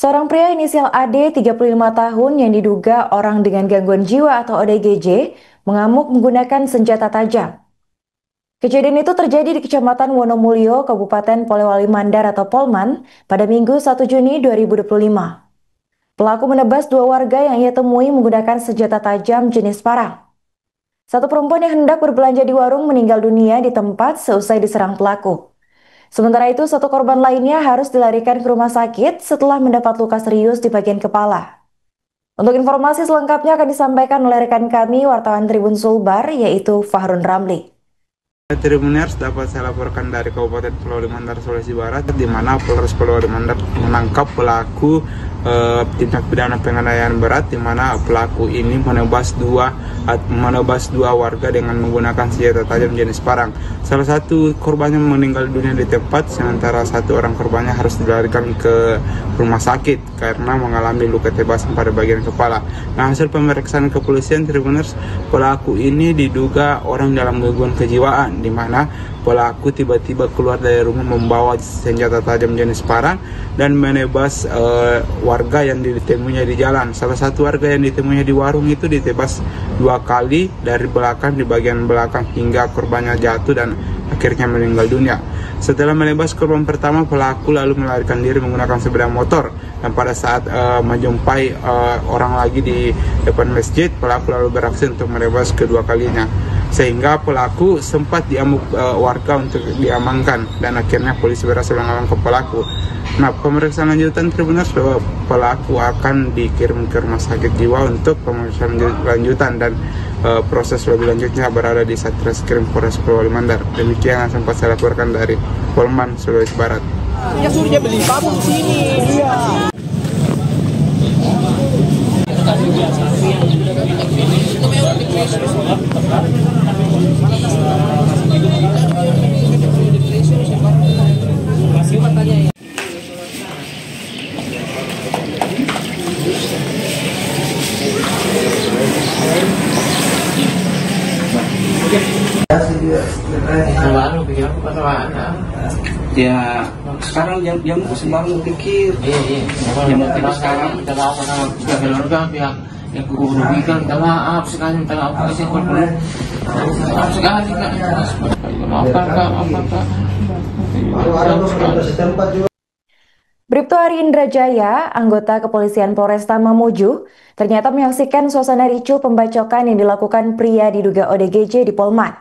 Seorang pria inisial AD 35 tahun yang diduga orang dengan gangguan jiwa atau ODGJ mengamuk menggunakan senjata tajam. Kejadian itu terjadi di Kecamatan Wonomulyo, Kabupaten Polewali Mandar atau Polman pada Minggu 1 Juni 2025. Pelaku menebas dua warga yang ia temui menggunakan senjata tajam jenis parang. Satu perempuan yang hendak berbelanja di warung meninggal dunia di tempat seusai diserang pelaku. Sementara itu, satu korban lainnya harus dilarikan ke rumah sakit setelah mendapat luka serius di bagian kepala. Untuk informasi selengkapnya akan disampaikan oleh rekan kami, wartawan Tribun Sulbar, yaitu Fahrun Ramli. Tribuners, dapat saya laporkan dari Kabupaten Polewali Mandar, Sulawesi Barat, di mana Polres Polewali Mandar menangkap pelaku tindak pidana penganiayaan berat, di mana pelaku ini menebas dua warga dengan menggunakan senjata tajam jenis parang. Salah satu korbannya meninggal dunia di tempat, sementara satu orang korbannya harus dilarikan ke rumah sakit karena mengalami luka tebasan pada bagian kepala. Nah, hasil pemeriksaan kepolisian Tribuners, pelaku ini diduga orang dalam gangguan kejiwaan, di mana pelaku tiba-tiba keluar dari rumah membawa senjata tajam jenis parang dan menebas warga yang ditemuinya di jalan. Salah satu warga yang ditemuinya di warung itu ditebas dua kali dari belakang, di bagian belakang, hingga korbannya jatuh dan akhirnya meninggal dunia. Setelah menebas korban pertama, pelaku lalu melarikan diri menggunakan sepeda motor, dan pada saat menjumpai orang lagi di depan masjid, pelaku lalu beraksi untuk menebas kedua kalinya, sehingga pelaku sempat diamuk warga untuk diamankan, dan akhirnya polisi berhasil mengamankan pelaku. Nah, pemeriksaan lanjutan Tribuners, pelaku akan dikirim ke rumah sakit jiwa untuk pemeriksaan lanjutan, dan proses lebih lanjutnya berada di Satreskrim Polres Polewali Mandar. Demikian yang sempat saya laporkan dari Polman, Sulawesi Barat. Ya suruh dia beli pabu di sini. Iya. Ya sekarang yang sembarang pikir. Yang mau sekarang minta maaf sama keluarga, pihak yang kurugikan, minta maaf sekali, minta maaf kasih korban. Maaf sekali kak, maafkan kak. Bribtu Ari Indrajaya, anggota Kepolisian Polresta Mamuju, ternyata menyaksikan suasana ricuh pembacokan yang dilakukan pria diduga ODGJ di Polman.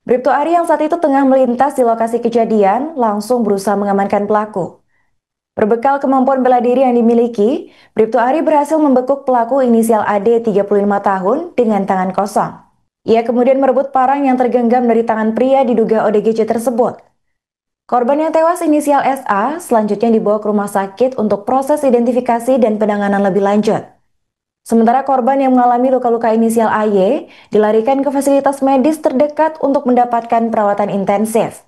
Bribtu Ari yang saat itu tengah melintas di lokasi kejadian langsung berusaha mengamankan pelaku. Berbekal kemampuan bela diri yang dimiliki, Bribtu Ari berhasil membekuk pelaku inisial AD 35 tahun dengan tangan kosong. Ia kemudian merebut parang yang tergenggam dari tangan pria diduga ODGJ tersebut. Korban yang tewas inisial SA selanjutnya dibawa ke rumah sakit untuk proses identifikasi dan penanganan lebih lanjut. Sementara korban yang mengalami luka-luka inisial AY dilarikan ke fasilitas medis terdekat untuk mendapatkan perawatan intensif.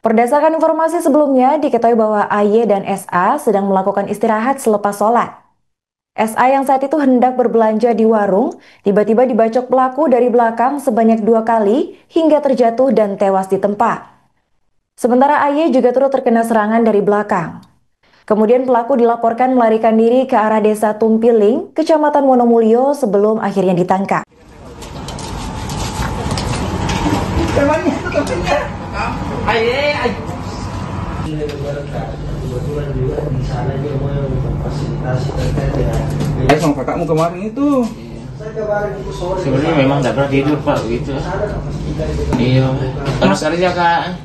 Berdasarkan informasi sebelumnya, diketahui bahwa AY dan SA sedang melakukan istirahat selepas sholat. SA yang saat itu hendak berbelanja di warung, tiba-tiba dibacok pelaku dari belakang sebanyak 2 kali hingga terjatuh dan tewas di tempat. Sementara AY juga turut terkena serangan dari belakang. Kemudian pelaku dilaporkan melarikan diri ke arah desa Tumpiling, Kecamatan Wonomulyo sebelum akhirnya ditangkap. Sama kakakmu kemarin itu. Sebenarnya memang tidak pernah tidur pak, begitu. Iya. Terus kerja kak.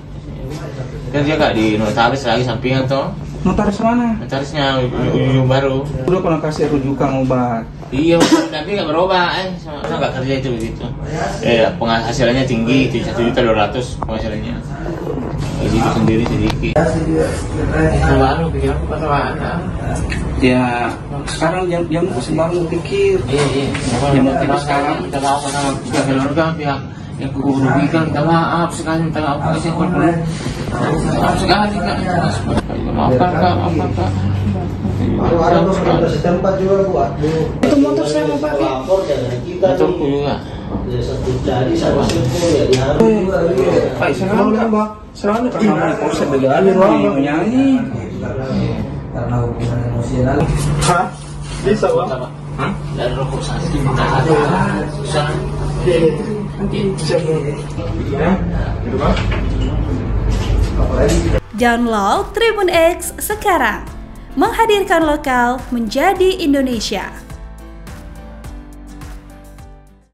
Kerja kak di notaris lagi sampingan toh. Notaris mana? Notarisnya ujung baru. Udah pernah kasih rujukan obat. Iya, tapi nggak berubah, sama nggak kerja itu begitu. Penghasilannya tinggi, 1.200.000 penghasilannya. Gaji itu sendiri sedikit. Baru pikir apa mana? Ya sekarang yang sembarang pikir. Iya. Yang mau sekarang minta maaf sama keluarga, pihak yang kurugikan, minta maaf sekali, minta maaf kasih korban. Maaf sekali kak, maafkan kak. Setempat juga buat. Itu motor saya mau pakai. Motorku juga. Pak, sekarang karena polsek bagaimana menyanyi. Karena hubungan Hah? Bisa bang? Hah? Dari rokok saat itu susah. Download Tribun X sekarang, menghadirkan lokal menjadi Indonesia.